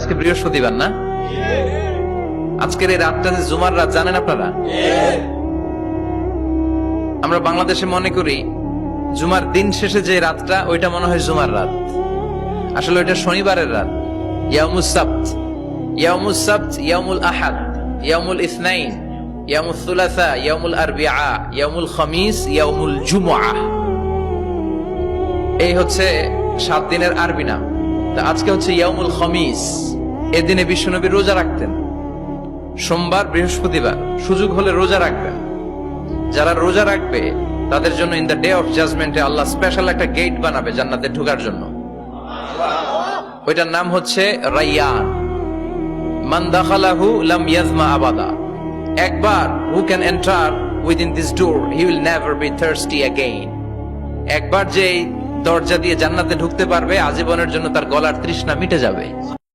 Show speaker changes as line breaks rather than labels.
আজকে বৃহস্পতিবার না? আজকের এই রাতটা যে জুমার রাত, জানেন আপনারা? আমরা বাংলাদেশে মনে করি জুমার দিন শেষে যে রাতটা, ওইটা মনে হয় জুমার রাত। আসলে ওইটা শনিবারের রাত। ইয়াউমুস সাবত, ইয়াউমুস সাবত, ইয়াউমুল আহাদ, ইয়াউমুল ইসনাইন, ইয়াউমুল সুলাসা, ইয়াউমুল আরবিআ, ইয়াউমুল খামিস, ইয়াউমুল জুমআ। এই হচ্ছে 7 দিনের আরবি নাম। তা আজকে হচ্ছে ইয়াউমুল খামিস। এদিনে বিশ্বনবী রোজা রাখতেন। সোমবার, বৃহস্পতিবার সুযোগ হলে রোজা রাখবেন। যারা রোজা রাখবে তাদের জন্য ইন দ্য ডে অফ জাজমেন্টে আল্লাহ স্পেশাল একটা গেট বানাবে জান্নাতে ঢোকার জন্য। ওইটার নাম হচ্ছে রাইয়ান। মান দাখালাহু লাম ইয়াজমা আবাদা। একবার who can enter within this door he will never be thirsty again. একবার যে দরজা দিয়ে জান্নাতে ঢুকতে পারবে, আজীবনের জন্য তার গলার তৃষ্ণা মিটে যাবে।